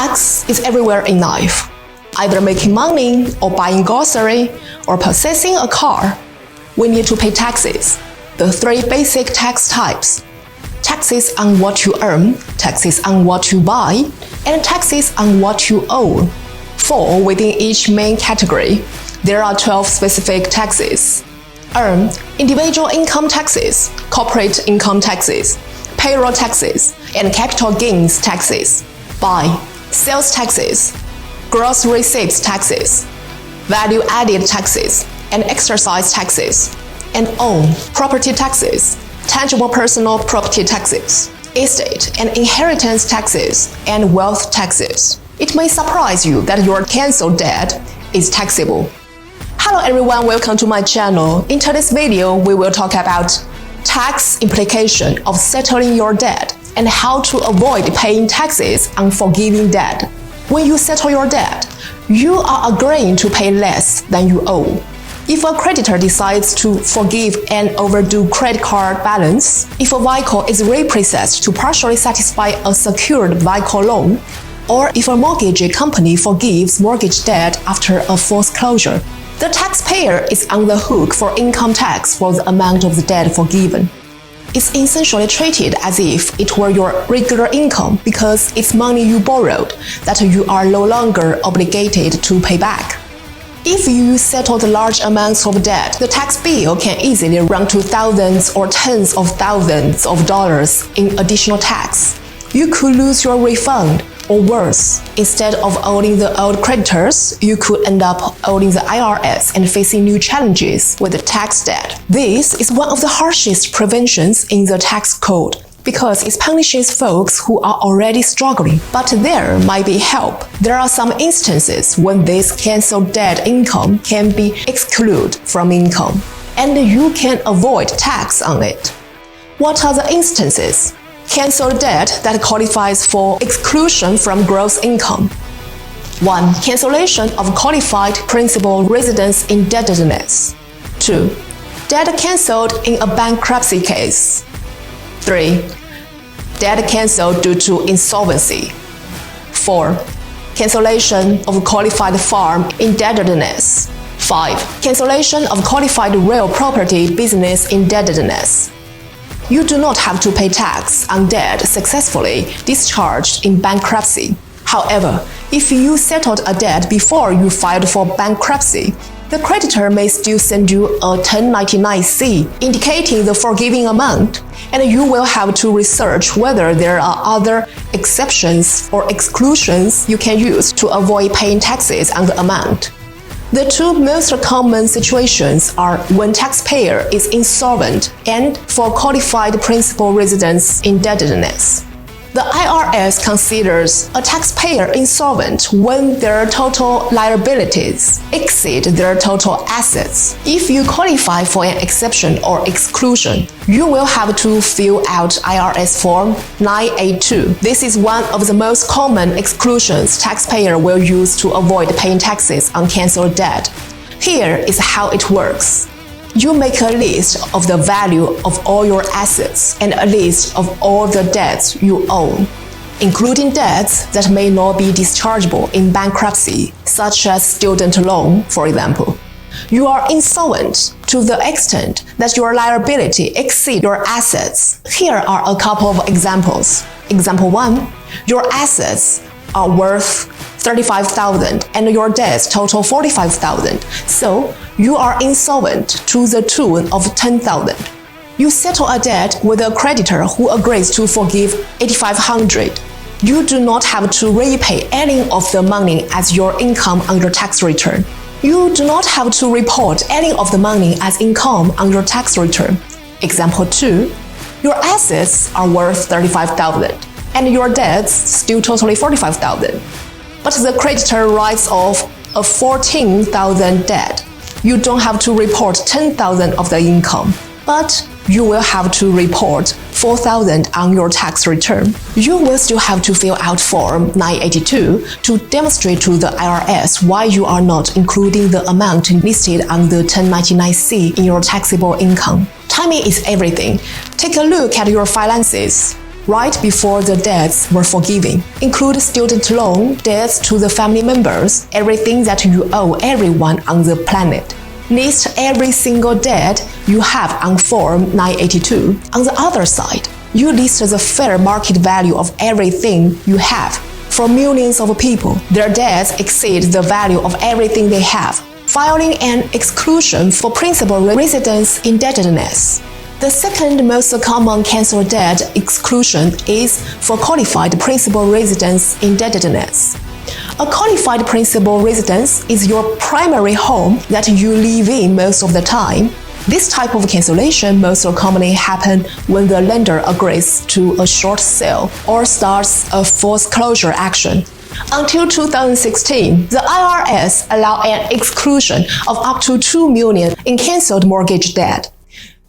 Tax is everywhere in life. Either making money or buying grocery or possessing a car, we need to pay taxes. The three basic tax types: taxes on what you earn, taxes on what you buy, and taxes on what you owe. Fall within each main category. There are 12 specific taxes. Earn: individual income taxes, corporate income taxes, payroll taxes, and capital gains taxes. Buy: sales taxes, gross receipts taxes, value-added taxes, and exercise taxes. And own: property taxes, tangible personal property taxes, estate and inheritance taxes, and wealth taxes. It may surprise you that your cancelled debt is taxable. Hello everyone, welcome to my channel. In today's video, we will talk about tax implication of settling your debt and how to avoid paying taxes on forgiving debt. When you settle your debt, you are agreeing to pay less than you owe. If a creditor decides to forgive an overdue credit card balance, if a vehicle is repossessed to partially satisfy a secured vehicle loan, or if a mortgage company forgives mortgage debt after a foreclosure, the taxpayer is on the hook for income tax for the amount of the debt forgiven. It's essentially treated as if it were your regular income because it's money you borrowed that you are no longer obligated to pay back. If you settled large amounts of debt, the tax bill can easily run to thousands or tens of thousands of dollars in additional tax. You could lose your refund, or worse, instead of owing the old creditors, you could end up owing the IRS and facing new challenges with the tax debt. This is one of the harshest preventions in the tax code because it punishes folks who are already struggling. But there might be help. There are some instances when this cancelled debt income can be excluded from income, and you can avoid tax on it. What are the instances? Cancelled debt that qualifies for exclusion from gross income. 1. Cancellation of qualified principal residence indebtedness. 2. Debt cancelled in a bankruptcy case. 3. Debt cancelled due to insolvency. 4. Cancellation of qualified farm indebtedness. 5. Cancellation of qualified real property business indebtedness. You do not have to pay tax on debt successfully discharged in bankruptcy. However, if you settled a debt before you filed for bankruptcy, the creditor may still send you a 1099-C indicating the forgiving amount, and you will have to research whether there are other exceptions or exclusions you can use to avoid paying taxes on the amount. The two most common situations are when taxpayer is insolvent and for qualified principal residence indebtedness. The IRS considers a taxpayer insolvent when their total liabilities exceed their total assets. If you qualify for an exception or exclusion, you will have to fill out IRS Form 982. This is one of the most common exclusions taxpayer will use to avoid paying taxes on cancelled debt. Here is how it works. You make a list of the value of all your assets and a list of all the debts you own, including debts that may not be dischargeable in bankruptcy, such as student loan, for example. You are insolvent to the extent that your liability exceeds your assets. Here are a couple of examples. Example 1. Your assets are worth $35,000 and your debts total $45,000. So you are insolvent to the tune of $10,000. You settle a debt with a creditor who agrees to forgive $8,500. You do not have to repay any of the money as your income on your tax return. You do not have to report any of the money as income on your tax return. Example 2. Your assets are worth $35,000 and your debts still totally $45,000. But the creditor writes off a $14,000 debt. You don't have to report $10,000 of the income, but you will have to report $4,000 on your tax return. You will still have to fill out Form 982 to demonstrate to the IRS why you are not including the amount listed on the 1099-C in your taxable income. Timing is everything. Take a look at your finances. right before the debts were forgiven. Include student loan, debts to the family members, everything that you owe everyone on the planet. List every single debt you have on Form 982. On the other side, you list the fair market value of everything you have. For millions of people, their debts exceed the value of everything they have, filing an exclusion for principal residence indebtedness. The second most common cancel debt exclusion is for qualified principal residence indebtedness. A qualified principal residence is your primary home that you live in most of the time. This type of cancellation most commonly happens when the lender agrees to a short sale or starts a foreclosure action. Until 2016, the IRS allowed an exclusion of up to $2 million in canceled mortgage debt.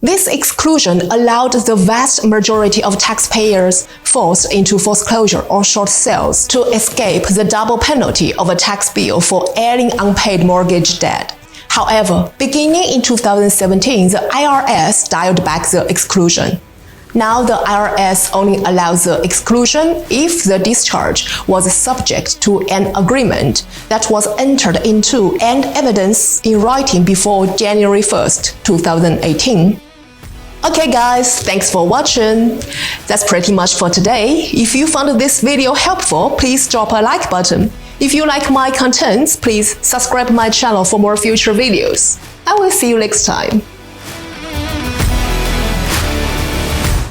This exclusion allowed the vast majority of taxpayers forced into foreclosure or short sales to escape the double penalty of a tax bill for ailing unpaid mortgage debt. However, beginning in 2017, the IRS dialed back the exclusion. Now the IRS only allows the exclusion if the discharge was subject to an agreement that was entered into and evidence in writing before January 1st, 2018. Okay guys, thanks for watching. That's pretty much for today. If you found this video helpful, please drop a like button. If you like my contents, please subscribe my channel for more future videos. I will see you next time.